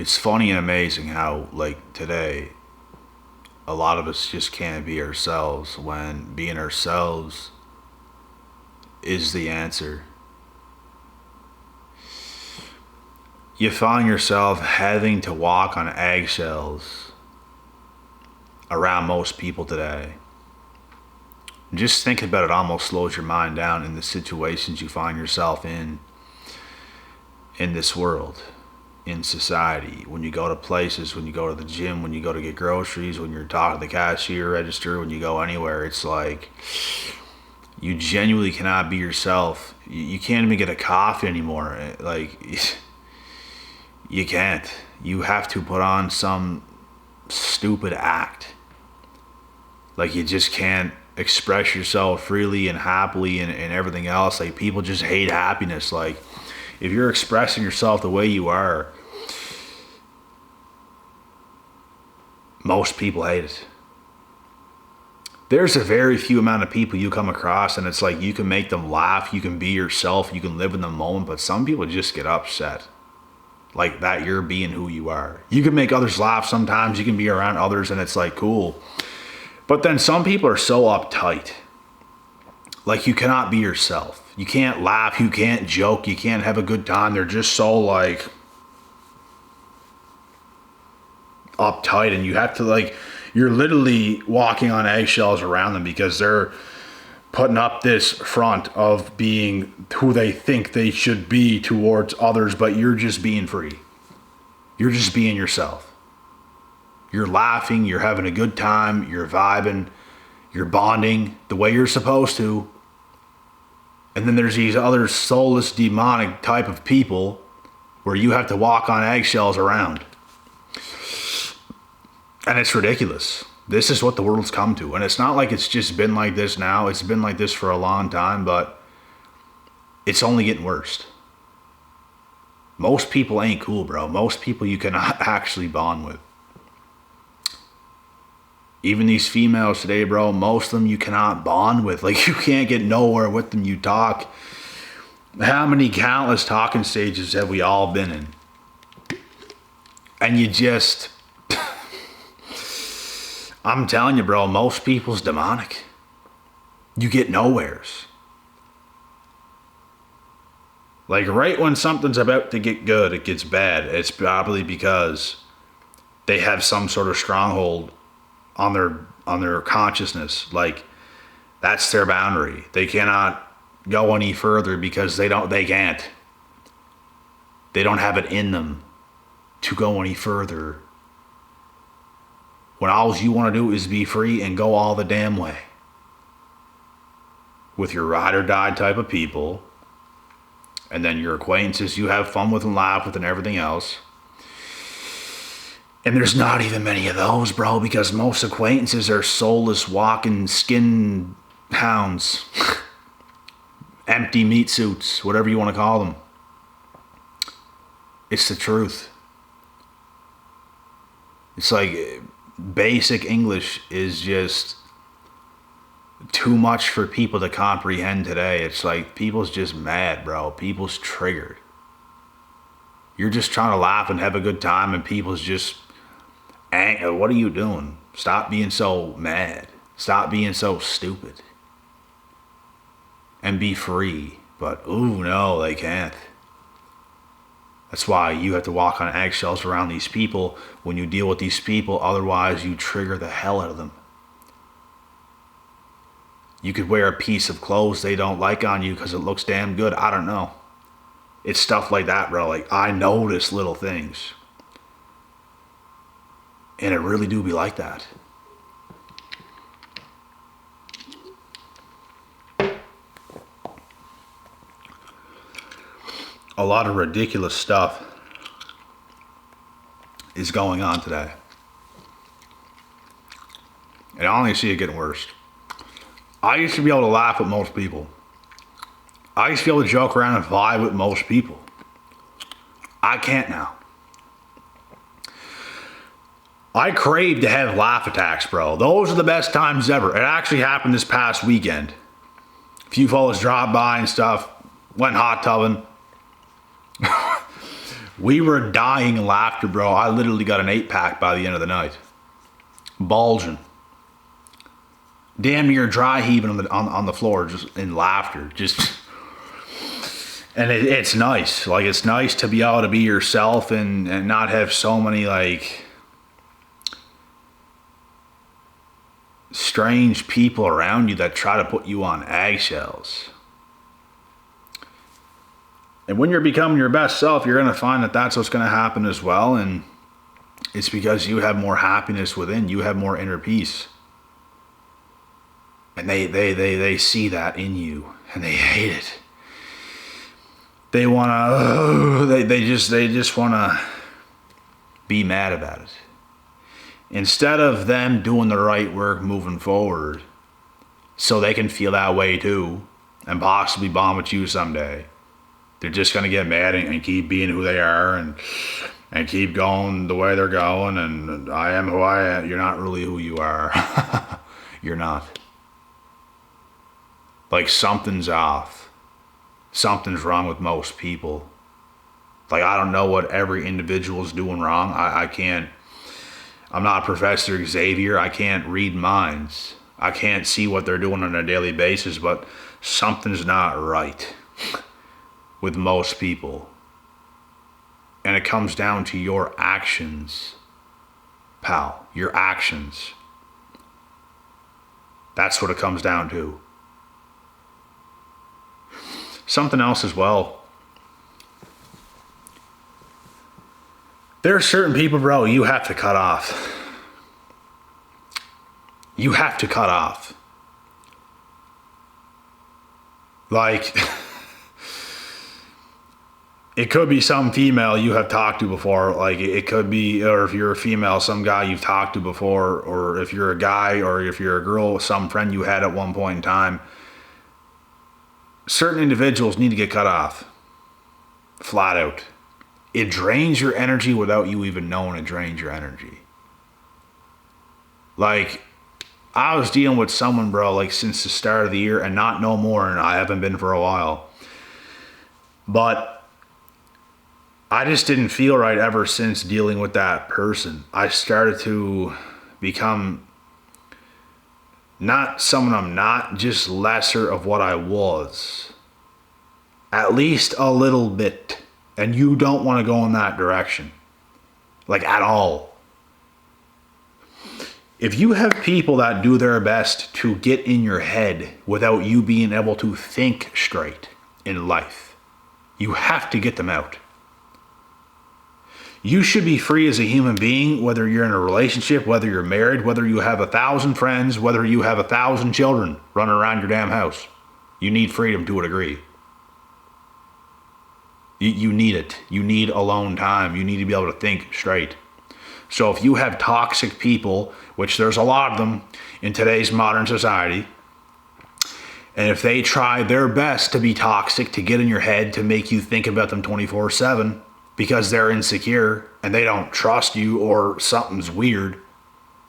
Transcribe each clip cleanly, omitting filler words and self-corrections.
It's funny and amazing how, like, today, a lot of us just can't be ourselves when being ourselves is the answer. You find yourself having to walk on eggshells around most people today. Just thinking about it almost slows your mind down in the situations you find yourself in this world, in society. When you go to places, when you go to the gym, when you go to get groceries, when you're talking to the cashier register, when you go anywhere, it's like you genuinely cannot be yourself. You can't even get a coffee anymore. Like, you can't. You have to put on some stupid act. Like, you just can't express yourself freely and happily and everything else. Like, people just hate happiness. Like, if you're expressing yourself the way you are, most people hate it. There's a very few amount of people you come across and it's like you can make them laugh, you can be yourself, you can live in the moment, but some people just get upset. Like that you're being who you are. You can make others laugh sometimes, you can be around others and it's like cool. But then some people are so uptight. Like you cannot be yourself. You can't laugh, you can't joke, you can't have a good time. They're just so like uptight and you have to like, you're literally walking on eggshells around them because they're putting up this front of being who they think they should be towards others, but you're just being free. You're just being yourself. You're laughing, you're having a good time, you're vibing, you're bonding the way you're supposed to. And then there's these other soulless, demonic type of people where you have to walk on eggshells around. And it's ridiculous. This is what the world's come to. And it's not like it's just been like this now. It's been like this for a long time, but it's only getting worse. Most people ain't cool, bro. Most people you cannot actually bond with. Even these females today, bro, most of them you cannot bond with. Like, you can't get nowhere with them. You talk. How many countless talking stages have we all been in? And you just... I'm telling you, bro, most people's demonic. You get nowheres. Like, right when something's about to get good, it gets bad. It's probably because they have some sort of stronghold on their consciousness. Like, that's their boundary. They cannot go any further because they can't. They don't have it in them to go any further. When all you want to do is be free and go all the damn way. With your ride or die type of people. And then your acquaintances you have fun with and laugh with and everything else. And there's not even many of those, bro, because most acquaintances are soulless, walking skin hounds. Empty meat suits, whatever you want to call them. It's the truth. It's like basic English is just too much for people to comprehend today. It's like people's just mad, bro. People's triggered. You're just trying to laugh and have a good time and people's just angry. What are you doing? Stop being so mad. Stop being so stupid. And be free. But, ooh, no, they can't. That's why you have to walk on eggshells around these people when you deal with these people. Otherwise, you trigger the hell out of them. You could wear a piece of clothes they don't like on you because it looks damn good. I don't know. It's stuff like that, bro. Like, I notice little things. And it really do be like that. A lot of ridiculous stuff is going on today. And I only see it getting worse. I used to be able to laugh with most people. I used to be able to joke around and vibe with most people. I can't now. I crave to have laugh attacks, bro. Those are the best times ever. It actually happened this past weekend. A few fellas dropped by and stuff. Went hot tubbing. We were dying in laughter, bro. I literally got an 8-pack by the end of the night. Bulging. Damn near dry heaving on the floor, just in laughter. And it's nice. Like, it's nice to be able to be yourself and not have so many, like, strange people around you that try to put you on eggshells. And when you're becoming your best self, you're going to find that that's what's going to happen as well. And it's because you have more happiness within. You have more inner peace. And they see that in you. And they hate it. They want to... They just want to be mad about it. Instead of them doing the right work moving forward so they can feel that way too and possibly bomb at you someday, they're just going to get mad and keep being who they are and keep going the way they're going. And I am who I am. You're not really who you are. You're not. Like, something's off. Something's wrong with most people. Like, I don't know what every individual's doing wrong. I can't. I'm not Professor Xavier. I can't read minds. I can't see what they're doing on a daily basis, but something's not right with most people. And it comes down to your actions, pal. Your actions. That's what it comes down to. Something else as well. There are certain people, bro, you have to cut off. You have to cut off. Like, it could be some female you have talked to before. Like, it could be, or if you're a female, some guy you've talked to before. Or if you're a guy, or if you're a girl, some friend you had at one point in time. Certain individuals need to get cut off. Flat out. It drains your energy without you even knowing it drains your energy. Like, I was dealing with someone, bro, like, since the start of the year, and not no more, and I haven't been for a while. But I just didn't feel right ever since dealing with that person. I started to become not someone I'm not, just lesser of what I was. At least a little bit. And you don't want to go in that direction. Like, at all. If you have people that do their best to get in your head without you being able to think straight in life, you have to get them out. You should be free as a human being, whether you're in a relationship, whether you're married, whether you have 1,000 friends, whether you have 1,000 children running around your damn house. You need freedom to a degree. You need it. You need alone time. You need to be able to think straight. So if you have toxic people, which there's a lot of them in today's modern society, and if they try their best to be toxic, to get in your head, to make you think about them 24/7, because they're insecure and they don't trust you or something's weird.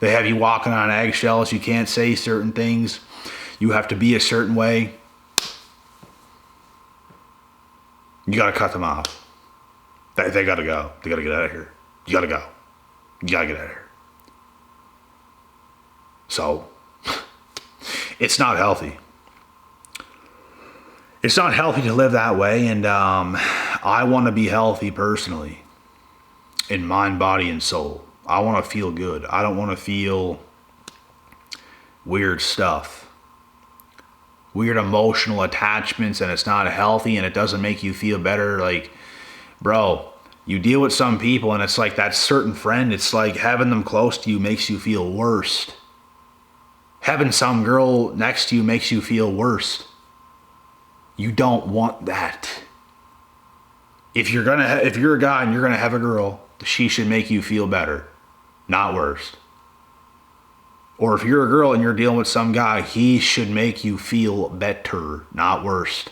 They have you walking on eggshells. You can't say certain things. You have to be a certain way. You got to cut them off. They got to go. They got to get out of here. You got to go. You got to get out of here. So, it's not healthy. It's not healthy to live that way, and I want to be healthy personally, in mind, body, and soul. I want to feel good. I don't want to feel weird stuff, weird emotional attachments, and it's not healthy, and it doesn't make you feel better. Like, bro, you deal with some people, and it's like that certain friend, it's like having them close to you makes you feel worse. Having some girl next to you makes you feel worse. You don't want that. If you're a guy and you're gonna have a girl, she should make you feel better, not worse. Or if you're a girl and you're dealing with some guy, he should make you feel better, not worse.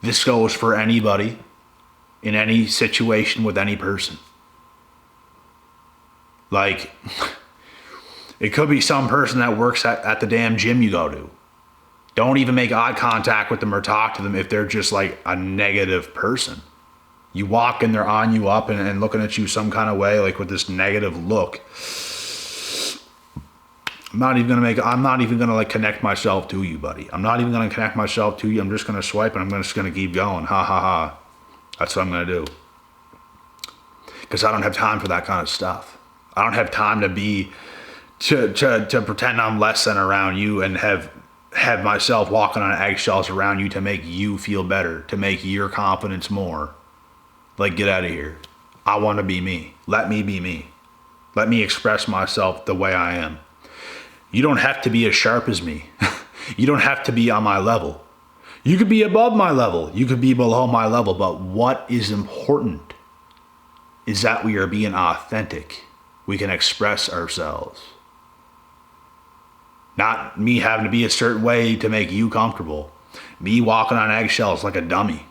This goes for anybody, in any situation with any person. Like, it could be some person that works at the damn gym you go to. Don't even make eye contact with them or talk to them if they're just like a negative person. You walk in, they're on you up and looking at you some kind of way, like with this negative look. I'm not even gonna like connect myself to you, buddy. I'm not even gonna connect myself to you. I'm just gonna swipe and I'm just gonna keep going. Ha ha ha. That's what I'm gonna do. Because I don't have time for that kind of stuff. I don't have time to pretend I'm less than around you and have myself walking on eggshells around you to make you feel better, to make your confidence more. Like, get out of here. I want to be me. Let me be me. Let me express myself the way I am. You don't have to be as sharp as me. You don't have to be on my level. You could be above my level. You could be below my level. But what is important is that we are being authentic. We can express ourselves. Not me having to be a certain way to make you comfortable. Me walking on eggshells like a dummy.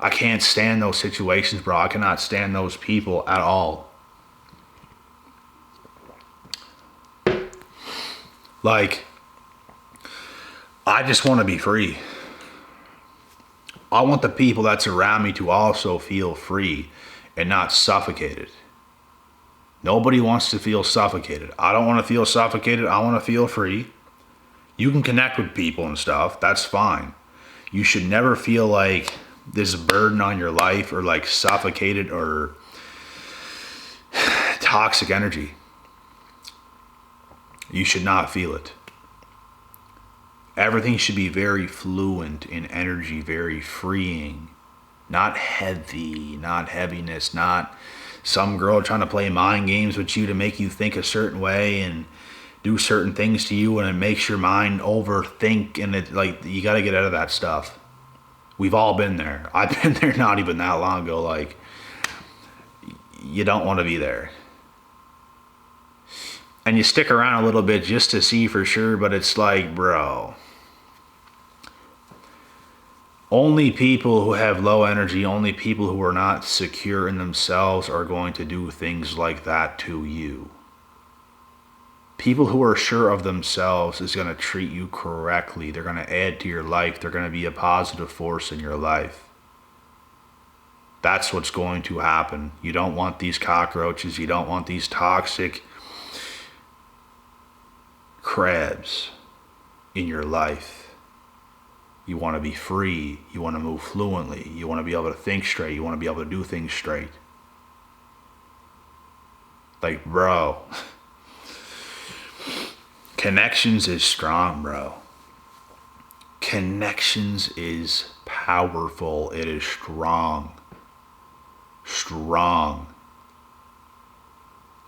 I can't stand those situations, bro. I cannot stand those people at all. Like, I just want to be free. I want the people that surround me to also feel free and not suffocated. Nobody wants to feel suffocated. I don't want to feel suffocated. I want to feel free. You can connect with people and stuff. That's fine. You should never feel like this burden on your life or like suffocated or toxic energy. You should not feel it. Everything should be very fluent in energy, very freeing. Not heavy, not heaviness, not some girl trying to play mind games with you to make you think a certain way and do certain things to you, and it makes your mind overthink, and it like you got to get out of that stuff. We've all been there. I've been there not even that long ago. Like, you don't want to be there. And you stick around a little bit just to see for sure, but it's like, bro, only people who have low energy, only people who are not secure in themselves are going to do things like that to you. People who are sure of themselves is going to treat you correctly. They're going to add to your life. They're going to be a positive force in your life. That's what's going to happen. You don't want these cockroaches. You don't want these toxic crabs in your life. You want to be free. You want to move fluently. You want to be able to think straight. You want to be able to do things straight. Like, bro, connections is strong, bro. Connections is powerful. It is strong. Strong.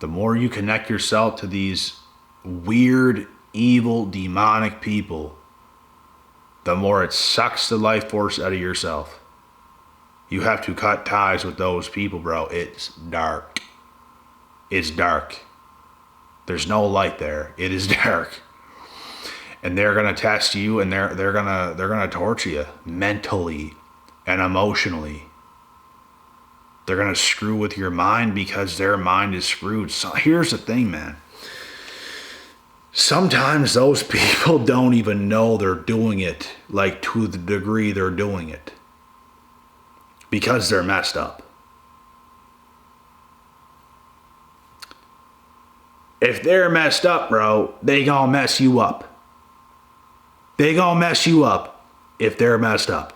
The more you connect yourself to these weird, evil, demonic people, the more it sucks the life force out of yourself. You have to cut ties with those people, bro. It's dark. It's dark. There's no light there. It is dark. And they're gonna test you, and they're gonna torture you mentally and emotionally. They're gonna screw with your mind because their mind is screwed. So here's the thing, man. Sometimes those people don't even know they're doing it, like to the degree they're doing it, because they're messed up. If they're messed up, bro, they gonna mess you up. They gonna mess you up if they're messed up.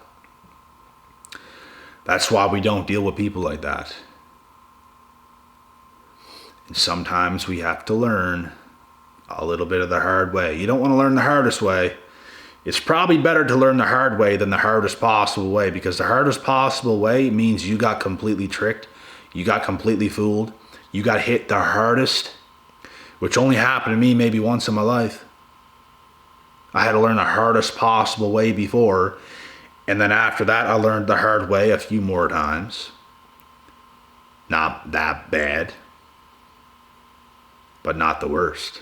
That's why we don't deal with people like that. And sometimes we have to learn a little bit of the hard way. You don't want to learn the hardest way. It's probably better to learn the hard way than the hardest possible way, because the hardest possible way means you got completely tricked. You got completely fooled. You got hit the hardest, which only happened to me maybe once in my life. I had to learn the hardest possible way before, and then after that I learned the hard way a few more times. Not that bad, but not the worst.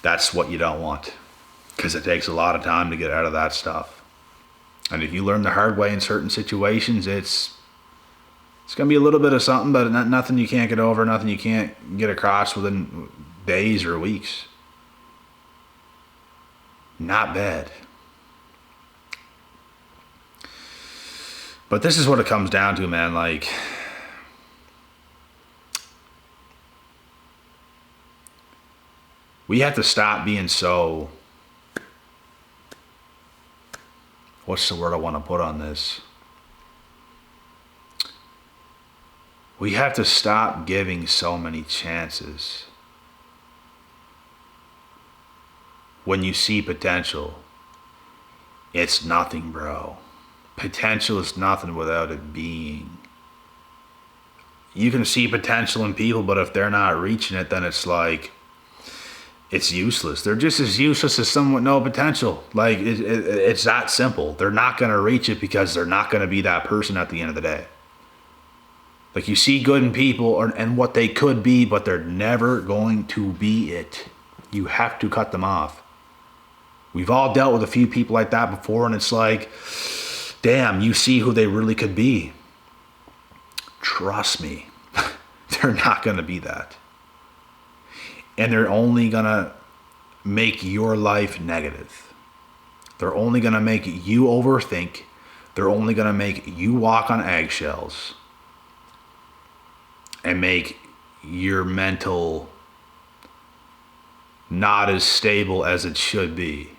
That's what you don't want, because it takes a lot of time to get out of that stuff. And if you learn the hard way in certain situations, it's going to be a little bit of something, but nothing you can't get over, nothing you can't get across within days or weeks. Not bad. But this is what it comes down to, man. Like, we have to stop being so, what's the word I want to put on this? We have to stop giving so many chances. When you see potential, it's nothing, bro. Potential is nothing without it being. You can see potential in people, but if they're not reaching it, then it's like, it's useless. They're just as useless as someone with no potential. Like, it's that simple. They're not going to reach it because they're not going to be that person at the end of the day. Like, you see good in people and what they could be, but they're never going to be it. You have to cut them off. We've all dealt with a few people like that before, and it's like, damn, you see who they really could be. Trust me, they're not going to be that. And they're only going to make your life negative. They're only going to make you overthink. They're only going to make you walk on eggshells and make your mental not as stable as it should be.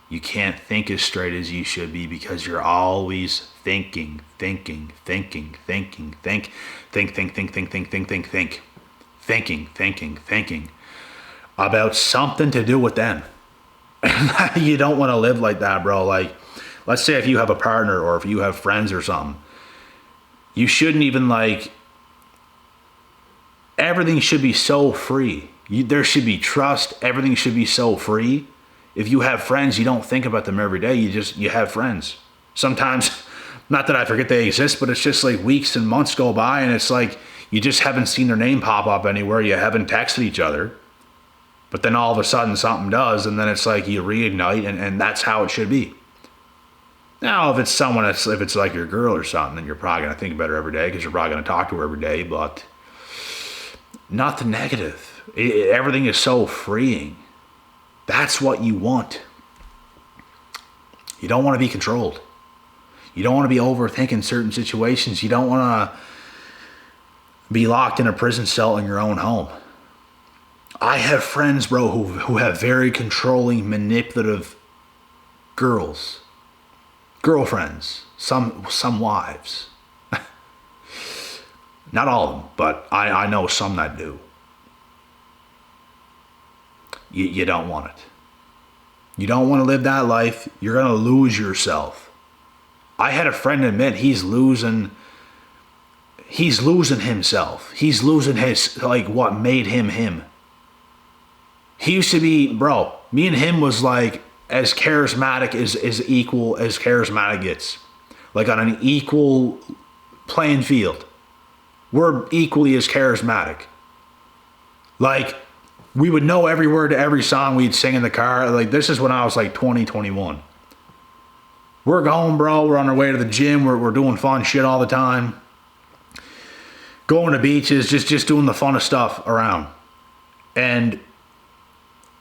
You can't think as straight as you should be because you're always thinking about something to do with them. You don't want to live like that, bro. Like, let's say if you have a partner or if you have friends or something, you shouldn't even like, everything should be so free. There should be trust. Everything should be so free. If you have friends, you don't think about them every day. You have friends. Sometimes, not that I forget they exist, but it's just like weeks and months go by and it's like you just haven't seen their name pop up anywhere. You haven't texted each other. But then all of a sudden something does, and then it's like you reignite, and that's how it should be. Now, if it's someone if it's like your girl or something, then you're probably going to think about her every day because you're probably going to talk to her every day, but nothing negative. Everything is so freeing. That's what you want. You don't want to be controlled. You don't want to be overthinking certain situations. You don't want to be locked in a prison cell in your own home. I have friends, bro, who have very controlling, manipulative girlfriends, some wives. Not all of them, but I know some that do. You don't want it. You don't want to live that life. You're going to lose yourself. I had a friend admit he's losing himself. He's losing his, like, what made him him. He used to be, bro, me and him was like as charismatic as equal as charismatic gets. Like on an equal playing field. We're equally as charismatic. Like, we would know every word to every song we'd sing in the car. Like, this is when I was like 20, 21. We're going, bro. We're on our way to the gym. We're doing fun shit all the time. Going to beaches, just doing the funnest stuff around. And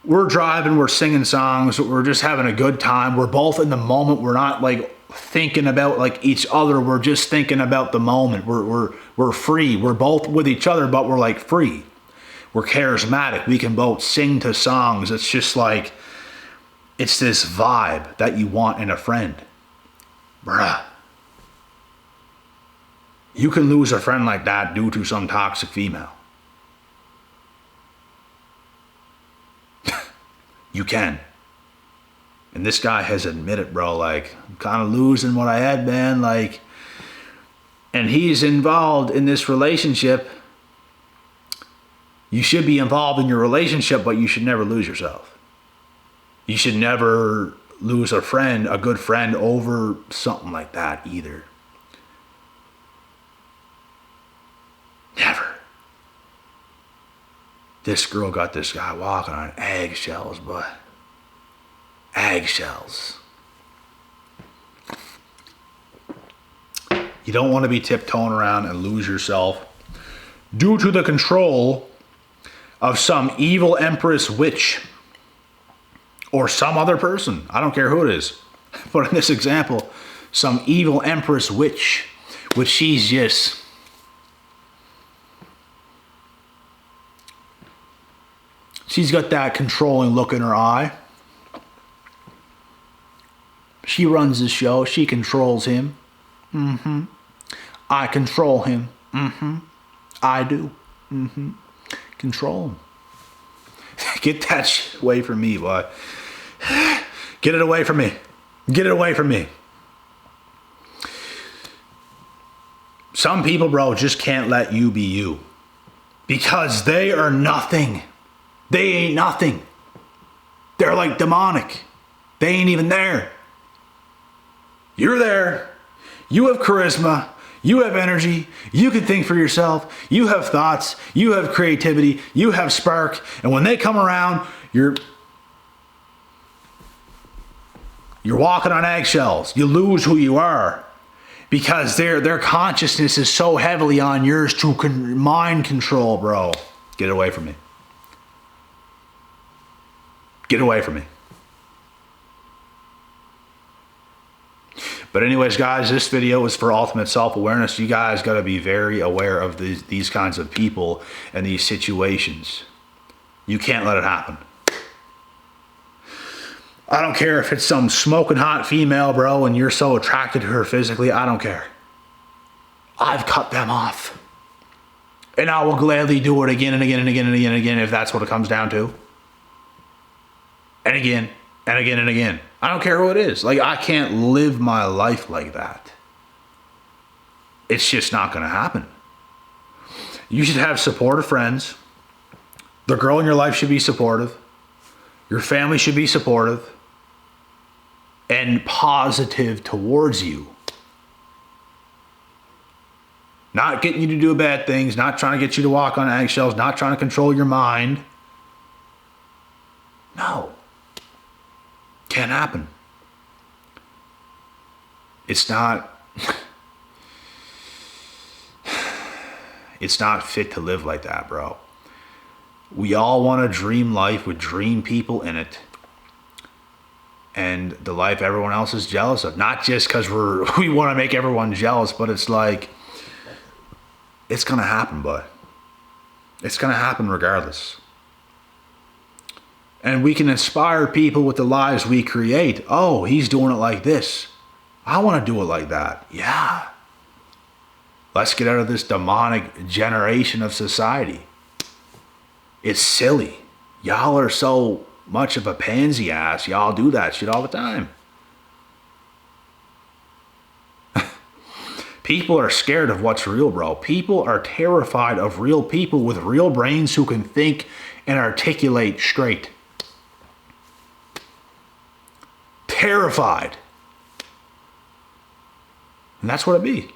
we're driving, we're singing songs, we're just having a good time. We're both in the moment. We're not like thinking about like each other. We're just thinking about the moment. We're free. We're both with each other, but we're like free. We're charismatic. We can both sing to songs. It's just like, it's this vibe that you want in a friend. Bruh. You can lose a friend like that due to some toxic female. You can. And this guy has admitted, bro, like, I'm kind of losing what I had, man. Like, and he's involved in this relationship. You should be involved in your relationship, but you should never lose yourself. You should never lose a friend, a good friend, over something like that either. Never. This girl got this guy walking on eggshells, but eggshells. You don't want to be tiptoeing around and lose yourself due to the control of some evil empress witch or some other person. I don't care who it is. But in this example, some evil empress witch, which she's just... She's got that controlling look in her eye. She runs the show. She controls him. I control him. I do. Control him. Get that shit away from me, boy. Get it away from me. Get it away from me. Some people, bro, just can't let you be you. Because they are nothing. They ain't nothing. They're like demonic. They ain't even there. You're there. You have charisma. You have energy. You can think for yourself. You have thoughts. You have creativity. You have spark. And when they come around, you're walking on eggshells. You lose who you are. Because their consciousness is so heavily on yours to mind control, bro. Get away from me. Get away from me. But anyways, guys, this video is for ultimate self-awareness. You guys got to be very aware of these kinds of people and these situations. You can't let it happen. I don't care if it's some smoking hot female, bro, and you're so attracted to her physically. I don't care. I've cut them off. And I will gladly do it again and again and again and again and again if that's what it comes down to. And again and again and again. I don't care who it is. Like, I can't live my life like that. It's just not going to happen. You should have supportive friends. The girl in your life should be supportive. Your family should be supportive and positive towards you. Not getting you to do bad things, not trying to get you to walk on eggshells, not trying to control your mind. No. Can't happen. It's not fit to live like that, bro. We all want a dream life with dream people in it. And the life everyone else is jealous of. Not just because we want to make everyone jealous, but it's like, it's going to happen, bud. It's going to happen regardless. And we can inspire people with the lives we create. Oh, he's doing it like this. I want to do it like that. Yeah. Let's get out of this demonic generation of society. It's silly. Y'all are so much of a pansy ass. Y'all do that shit all the time. People are scared of what's real, bro. People are terrified of real people with real brains who can think and articulate straight. Terrified. And that's what it be.